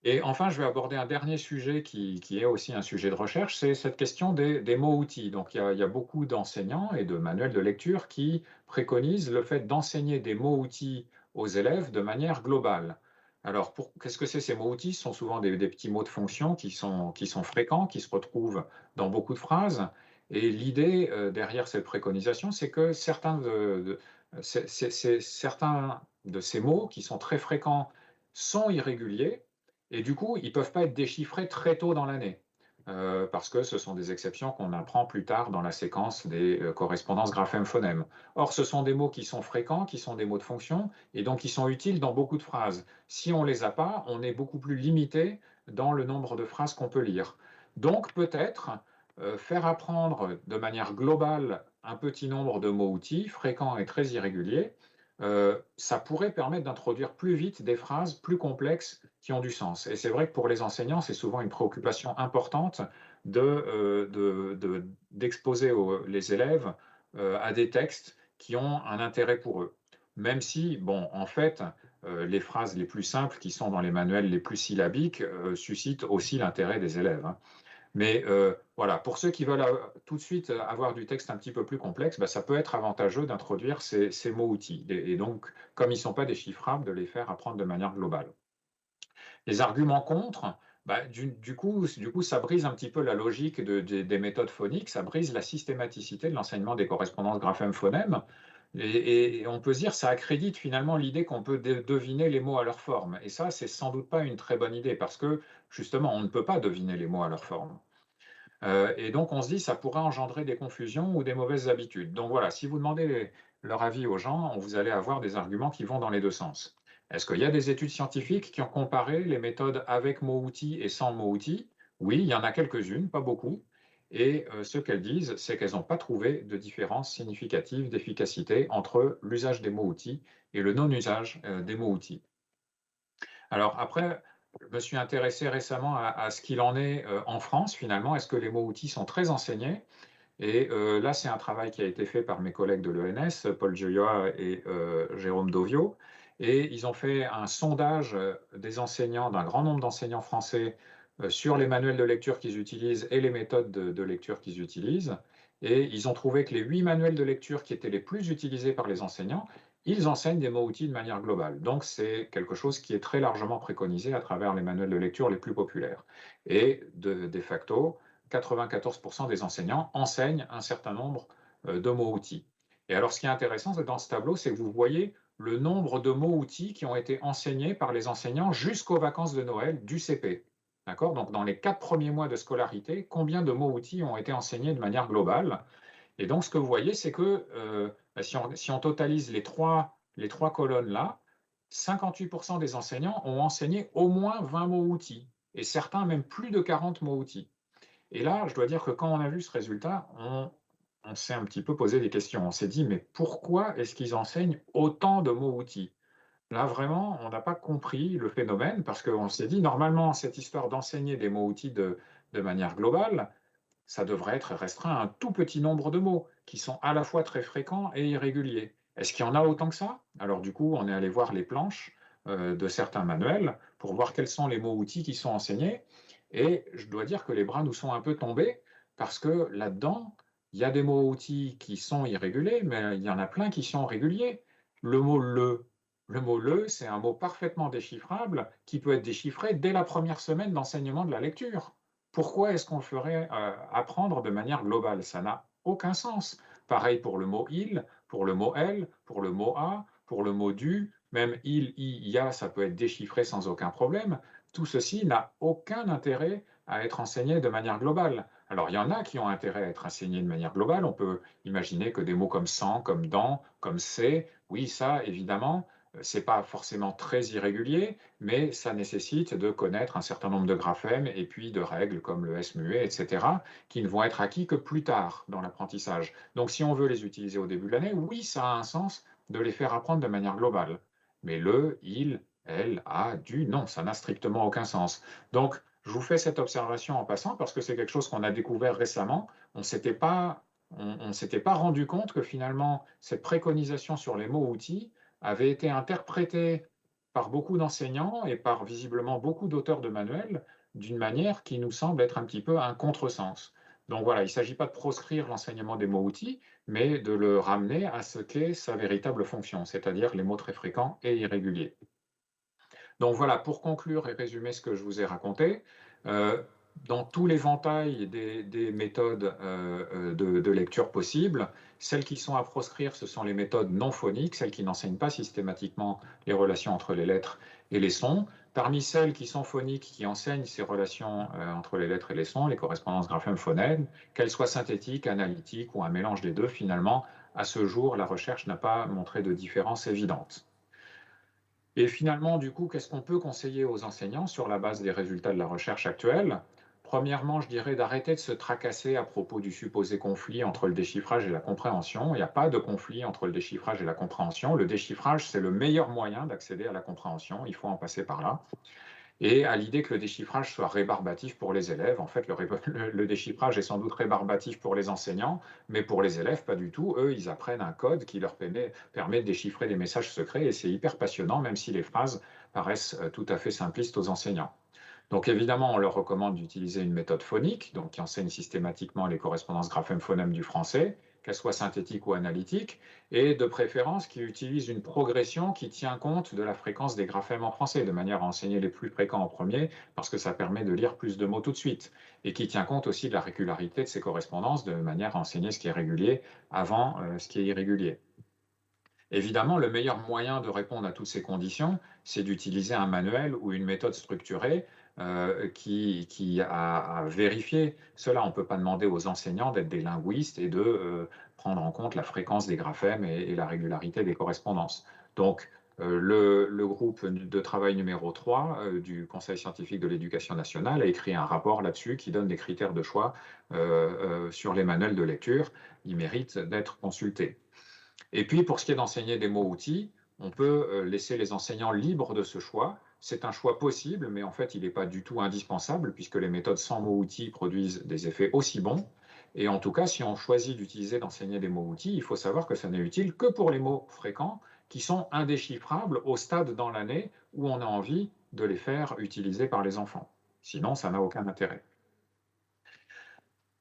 Et enfin, je vais aborder un dernier sujet qui est aussi un sujet de recherche, c'est cette question des mots-outils. Donc, il y a beaucoup d'enseignants et de manuels de lecture qui préconisent le fait d'enseigner des mots-outils aux élèves de manière globale. Alors, qu'est-ce que c'est ces mots-outils? Ce sont souvent des petits mots de fonction qui sont fréquents, qui se retrouvent dans beaucoup de phrases. Et l'idée derrière cette préconisation, c'est que certains de ces mots qui sont très fréquents sont irréguliers et du coup, ils ne peuvent pas être déchiffrés très tôt dans l'année, parce que ce sont des exceptions qu'on apprend plus tard dans la séquence des correspondances graphème-phonème. Or, ce sont des mots qui sont fréquents, qui sont des mots de fonction, et donc qui sont utiles dans beaucoup de phrases. Si on ne les a pas, on est beaucoup plus limité dans le nombre de phrases qu'on peut lire. Donc, peut-être faire apprendre de manière globale un petit nombre de mots-outils, fréquents et très irréguliers, ça pourrait permettre d'introduire plus vite des phrases plus complexes qui ont du sens. Et c'est vrai que pour les enseignants, c'est souvent une préoccupation importante d'exposer les élèves à des textes qui ont un intérêt pour eux. Même si, bon, en fait, les phrases les plus simples qui sont dans les manuels les plus syllabiques suscitent aussi l'intérêt des élèves, hein. Mais voilà, pour ceux qui veulent tout de suite avoir du texte un petit peu plus complexe, bah, ça peut être avantageux d'introduire ces mots-outils. Et donc, comme ils ne sont pas déchiffrables, de les faire apprendre de manière globale. Les arguments contre, bah, du coup, ça brise un petit peu la logique des méthodes phoniques, ça brise la systématicité de l'enseignement des correspondances graphème-phonème. Et on peut se dire, ça accrédite finalement l'idée qu'on peut deviner les mots à leur forme. Et ça, c'est sans doute pas une très bonne idée, parce que justement, on ne peut pas deviner les mots à leur forme. Et donc, on se dit, ça pourrait engendrer des confusions ou des mauvaises habitudes. Donc voilà, si vous demandez leur avis aux gens, vous allez avoir des arguments qui vont dans les deux sens. Est-ce qu'il y a des études scientifiques qui ont comparé les méthodes avec mots-outils et sans mots-outils? Oui, il y en a quelques-unes, pas beaucoup. Et ce qu'elles disent, c'est qu'elles n'ont pas trouvé de différence significative d'efficacité entre l'usage des mots-outils et le non-usage des mots-outils. Alors après, je me suis intéressé récemment à ce qu'il en est en France finalement. Est-ce que les mots-outils sont très enseignés? Et là, c'est un travail qui a été fait par mes collègues de l'ENS, Paul Gioia et Jérôme Dovio. Et ils ont fait un sondage des enseignants, d'un grand nombre d'enseignants français sur les manuels de lecture qu'ils utilisent et les méthodes de lecture qu'ils utilisent. Et ils ont trouvé que les 8 manuels de lecture qui étaient les plus utilisés par les enseignants, ils enseignent des mots-outils de manière globale. Donc, c'est quelque chose qui est très largement préconisé à travers les manuels de lecture les plus populaires. Et de facto, 94% des enseignants enseignent un certain nombre de mots-outils. Et alors, ce qui est intéressant dans ce tableau, c'est que vous voyez le nombre de mots-outils qui ont été enseignés par les enseignants jusqu'aux vacances de Noël du CP. D'accord? Donc, dans les 4 premiers mois de scolarité, combien de mots-outils ont été enseignés de manière globale? Et donc, ce que vous voyez, c'est que si on totalise les trois colonnes là, 58% des enseignants ont enseigné au moins 20 mots-outils, et certains même plus de 40 mots-outils. Et là, je dois dire que quand on a vu ce résultat, on s'est un petit peu posé des questions. On s'est dit, mais pourquoi est-ce qu'ils enseignent autant de mots-outils? Là, vraiment, on n'a pas compris le phénomène parce qu'on s'est dit, normalement, cette histoire d'enseigner des mots-outils de manière globale, ça devrait être restreint à un tout petit nombre de mots qui sont à la fois très fréquents et irréguliers. Est-ce qu'il y en a autant que ça? Alors du coup, on est allé voir les planches de certains manuels pour voir quels sont les mots-outils qui sont enseignés. Et je dois dire que les bras nous sont un peu tombés parce que là-dedans, il y a des mots-outils qui sont irréguliers, mais il y en a plein qui sont réguliers. Le mot le mot le, c'est un mot parfaitement déchiffrable qui peut être déchiffré dès la première semaine d'enseignement de la lecture. Pourquoi est-ce qu'on le ferait apprendre de manière globale? Ça n'a aucun sens. Pareil pour le mot il, pour le mot elle, pour le mot a, pour le mot du, même il, i, ya, ça peut être déchiffré sans aucun problème. Tout ceci n'a aucun intérêt à être enseigné de manière globale. Alors il y en a qui ont intérêt à être enseignés de manière globale. On peut imaginer que des mots comme sans, comme dans, comme c'est, oui, ça évidemment, c'est pas forcément très irrégulier, mais ça nécessite de connaître un certain nombre de graphèmes et puis de règles comme le S muet, etc., qui ne vont être acquis que plus tard dans l'apprentissage. Donc si on veut les utiliser au début de l'année, oui, ça a un sens de les faire apprendre de manière globale. Mais le, il, elle, a, du, non, ça n'a strictement aucun sens. Donc Je vous fais cette observation en passant parce que c'est quelque chose qu'on a découvert récemment. On ne s'était pas rendu compte que finalement, cette préconisation sur les mots-outils avait été interprétée par beaucoup d'enseignants et par visiblement beaucoup d'auteurs de manuels d'une manière qui nous semble être un petit peu un contresens. Donc voilà, il ne s'agit pas de proscrire l'enseignement des mots-outils, mais de le ramener à ce qu'est sa véritable fonction, c'est-à-dire les mots très fréquents et irréguliers. Donc voilà, pour conclure et résumer ce que je vous ai raconté, dans tout l'éventail des méthodes de lecture possibles, celles qui sont à proscrire, ce sont les méthodes non phoniques, celles qui n'enseignent pas systématiquement les relations entre les lettres et les sons. Parmi celles qui sont phoniques, qui enseignent ces relations entre les lettres et les sons, les correspondances graphème-phonème, qu'elles soient synthétiques, analytiques ou un mélange des deux, finalement, à ce jour, la recherche n'a pas montré de différence évidente. Et finalement, du coup, qu'est-ce qu'on peut conseiller aux enseignants sur la base des résultats de la recherche actuelle? Premièrement, je dirais d'arrêter de se tracasser à propos du supposé conflit entre le déchiffrage et la compréhension. Il n'y a pas de conflit entre le déchiffrage et la compréhension. Le déchiffrage, c'est le meilleur moyen d'accéder à la compréhension. Il faut en passer par là. Et à l'idée que le déchiffrage soit rébarbatif pour les élèves. En fait, le déchiffrage est sans doute rébarbatif pour les enseignants, mais pour les élèves, pas du tout. Eux, ils apprennent un code qui leur permet de déchiffrer des messages secrets, et c'est hyper passionnant, même si les phrases paraissent tout à fait simplistes aux enseignants. Donc évidemment, on leur recommande d'utiliser une méthode phonique, donc qui enseigne systématiquement les correspondances graphème-phonème du français, qu'elles soient synthétiques ou analytiques, et de préférence qui utilise une progression qui tient compte de la fréquence des graphèmes en français, de manière à enseigner les plus fréquents en premier, parce que ça permet de lire plus de mots tout de suite, et qui tient compte aussi de la régularité de ces correspondances, de manière à enseigner ce qui est régulier avant ce qui est irrégulier. Évidemment, le meilleur moyen de répondre à toutes ces conditions, c'est d'utiliser un manuel ou une méthode structurée qui a vérifié cela. On ne peut pas demander aux enseignants d'être des linguistes et de prendre en compte la fréquence des graphèmes et la régularité des correspondances. Donc, le groupe de travail numéro 3 du Conseil scientifique de l'éducation nationale a écrit un rapport là-dessus qui donne des critères de choix sur les manuels de lecture. Il mérite d'être consulté. Et puis, pour ce qui est d'enseigner des mots-outils, on peut laisser les enseignants libres de ce choix. C'est un choix possible, mais en fait, il n'est pas du tout indispensable, puisque les méthodes sans mots-outils produisent des effets aussi bons. Et en tout cas, si on choisit d'enseigner des mots-outils, il faut savoir que ça n'est utile que pour les mots fréquents qui sont indéchiffrables au stade dans l'année où on a envie de les faire utiliser par les enfants. Sinon, ça n'a aucun intérêt.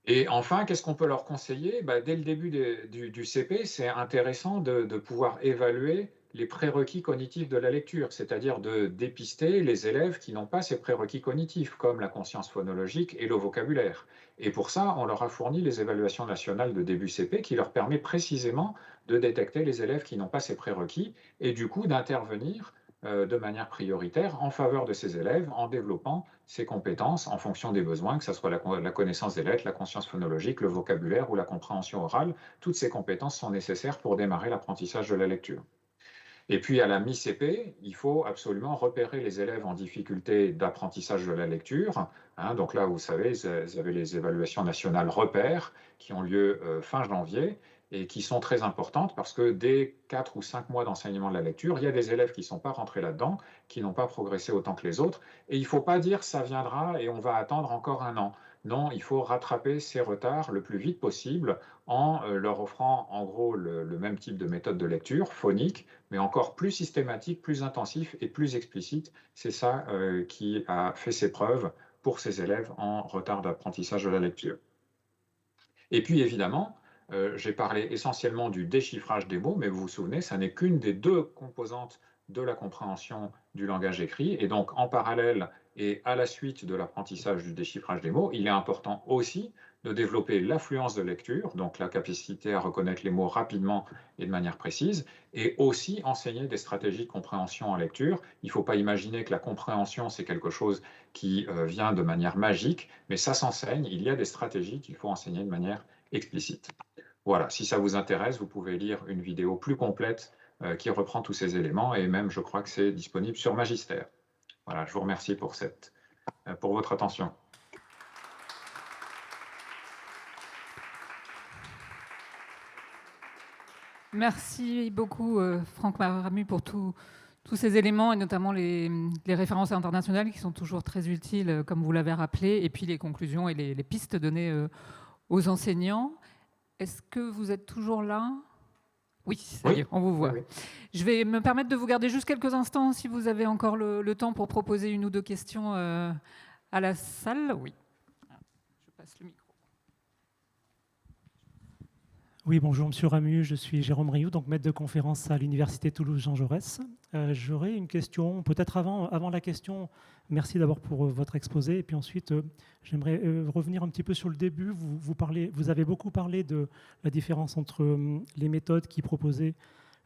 Et enfin, qu'est-ce qu'on peut leur conseiller? Dès le début du CP, c'est intéressant de pouvoir évaluer les prérequis cognitifs de la lecture, c'est-à-dire de dépister les élèves qui n'ont pas ces prérequis cognitifs, comme la conscience phonologique et le vocabulaire. Et pour ça, on leur a fourni les évaluations nationales de début CP qui leur permet précisément de détecter les élèves qui n'ont pas ces prérequis et du coup d'intervenir de manière prioritaire en faveur de ces élèves en développant ces compétences en fonction des besoins, que ce soit la connaissance des lettres, la conscience phonologique, le vocabulaire ou la compréhension orale. Toutes ces compétences sont nécessaires pour démarrer l'apprentissage de la lecture. Et puis à la mi-CP, il faut absolument repérer les élèves en difficulté d'apprentissage de la lecture. Donc là, vous savez, vous avez les évaluations nationales repères qui ont lieu fin janvier et qui sont très importantes parce que dès 4 ou 5 mois d'enseignement de la lecture, il y a des élèves qui ne sont pas rentrés là-dedans, qui n'ont pas progressé autant que les autres. Et il ne faut pas dire ça viendra et on va attendre encore un an. Non, il faut rattraper ces retards le plus vite possible en leur offrant en gros le même type de méthode de lecture, phonique, mais encore plus systématique, plus intensif et plus explicite. C'est ça qui a fait ses preuves pour ces élèves en retard d'apprentissage de la lecture. Et puis évidemment, j'ai parlé essentiellement du déchiffrage des mots, mais vous vous souvenez, ça n'est qu'une des deux composantes de la compréhension du langage écrit. Et donc, en parallèle et à la suite de l'apprentissage du déchiffrage des mots, il est important aussi de développer l'affluence de lecture, donc la capacité à reconnaître les mots rapidement et de manière précise, et aussi enseigner des stratégies de compréhension en lecture. Il ne faut pas imaginer que la compréhension, c'est quelque chose qui vient de manière magique, mais ça s'enseigne. Il y a des stratégies qu'il faut enseigner de manière explicite. Voilà, si ça vous intéresse, vous pouvez lire une vidéo plus complète qui reprend tous ces éléments, et même je crois que c'est disponible sur Magister. Voilà, je vous remercie pour votre attention. Merci beaucoup, Franck Ramu, pour tous tous ces éléments, et notamment les références internationales qui sont toujours très utiles, comme vous l'avez rappelé, et puis les conclusions et les pistes données aux enseignants. Est-ce que vous êtes toujours là ? Oui, ça y est, on vous voit. Oui, oui. Je vais me permettre de vous garder juste quelques instants si vous avez encore le temps pour proposer une ou deux questions à la salle. Oui. Je passe le micro. Oui, bonjour Monsieur Ramu, je suis Jérôme Rioux, donc maître de conférence à l'Université Toulouse-Jean Jaurès. J'aurais une question, peut-être avant la question, merci d'abord pour votre exposé, et puis ensuite j'aimerais revenir un petit peu sur le début. Vous avez beaucoup parlé de la différence entre les méthodes qui proposaient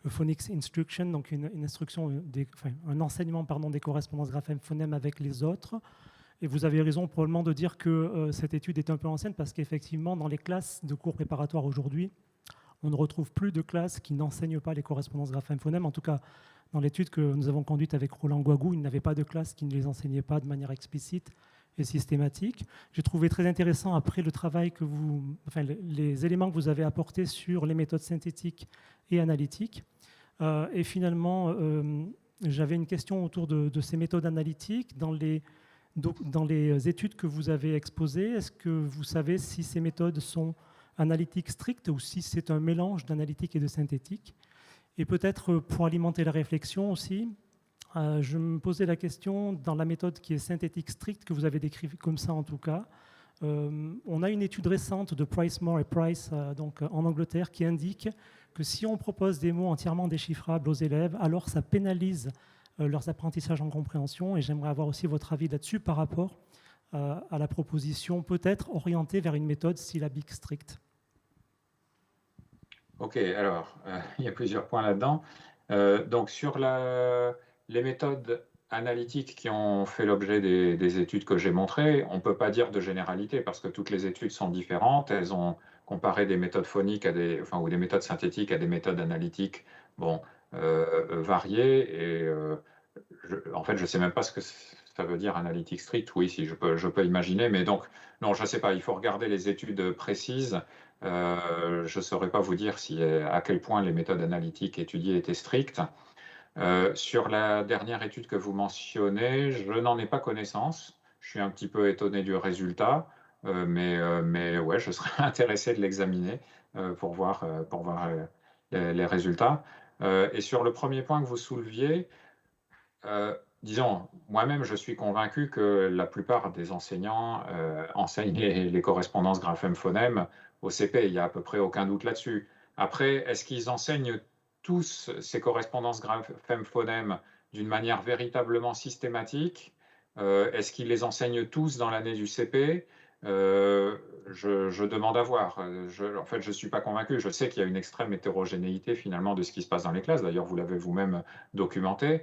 Phonics Instruction, donc une instruction, un enseignement des correspondances graphème-phonème avec les autres. Et vous avez raison probablement de dire que cette étude est un peu ancienne parce qu'effectivement, dans les classes de cours préparatoires aujourd'hui, on ne retrouve plus de classes qui n'enseignent pas les correspondances graphème-phonème. En tout cas, dans l'étude que nous avons conduite avec Roland Guagou, il n'avait pas de classe qui ne les enseignait pas de manière explicite et systématique. J'ai trouvé très intéressant, après le travail que les éléments que vous avez apportés sur les méthodes synthétiques et analytiques. Et finalement, j'avais une question autour de ces méthodes analytiques. Dans les études que vous avez exposées, est-ce que vous savez si ces méthodes sont analytiques strictes ou si c'est un mélange d'analytique et de synthétique? Et peut-être pour alimenter la réflexion aussi, je me posais la question, dans la méthode qui est synthétique stricte, que vous avez décrite comme ça en tout cas, on a une étude récente de Price-Moore et Price donc en Angleterre qui indique que si on propose des mots entièrement déchiffrables aux élèves, alors ça pénalise leurs apprentissages en compréhension, et j'aimerais avoir aussi votre avis là-dessus par rapport à la proposition peut-être orientée vers une méthode syllabique stricte. Ok, alors, il y a plusieurs points là-dedans. Donc, sur les méthodes analytiques qui ont fait l'objet des études que j'ai montrées, on ne peut pas dire de généralité parce que toutes les études sont différentes. Elles ont comparé des méthodes phoniques ou des méthodes synthétiques à des méthodes analytiques variées. Et en fait, je ne sais même pas ce que ça veut dire analytique strict. Oui, si je peux imaginer, mais donc, non, je ne sais pas. Il faut regarder les études précises. Je ne saurais pas vous dire à quel point les méthodes analytiques étudiées étaient strictes. Sur la dernière étude que vous mentionnez, je n'en ai pas connaissance. Je suis un petit peu étonné du résultat, mais ouais, je serais intéressé de l'examiner pour voir les résultats. Et sur le premier point que vous souleviez, disons, moi-même, je suis convaincu que la plupart des enseignants enseignent les correspondances graphème-phonème au CP. Il n'y a à peu près aucun doute là-dessus. Après, est-ce qu'ils enseignent tous ces correspondances graphème-phonème d'une manière véritablement systématique? Est-ce qu'ils les enseignent tous dans l'année du CP? Je demande à voir. En fait, je ne suis pas convaincu. Je sais qu'il y a une extrême hétérogénéité finalement de ce qui se passe dans les classes. D'ailleurs, vous l'avez vous-même documenté.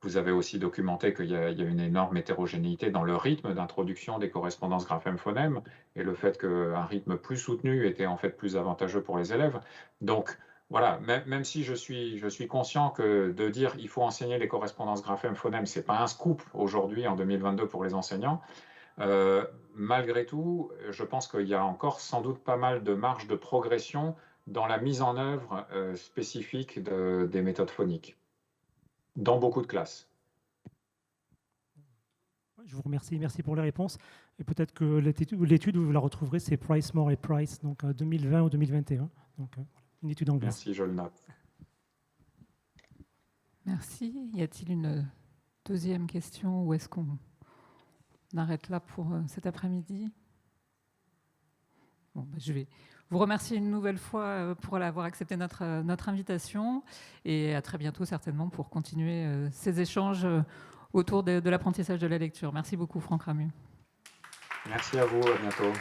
Vous avez aussi documenté qu'il y a une énorme hétérogénéité dans le rythme d'introduction des correspondances graphème-phonème et le fait qu'un rythme plus soutenu était en fait plus avantageux pour les élèves. Donc voilà, même si je suis conscient que de dire il faut enseigner les correspondances graphème-phonème, ce n'est pas un scoop aujourd'hui en 2022 pour les enseignants, malgré tout, je pense qu'il y a encore sans doute pas mal de marge de progression dans la mise en œuvre spécifique des méthodes phoniques dans beaucoup de classes. Je vous remercie, merci pour les réponses. Et peut-être que l'étude, vous la retrouverez, c'est Price-Moore et Price, donc 2020 ou 2021. Donc une étude anglaise. Merci, je le note. Merci. Y a-t-il une deuxième question ou est-ce qu'on arrête là pour cet après-midi? Bon, je vais vous remercier une nouvelle fois pour avoir accepté notre invitation et à très bientôt certainement pour continuer ces échanges autour de l'apprentissage de la lecture. Merci beaucoup Franck Ramu. Merci à vous, à bientôt.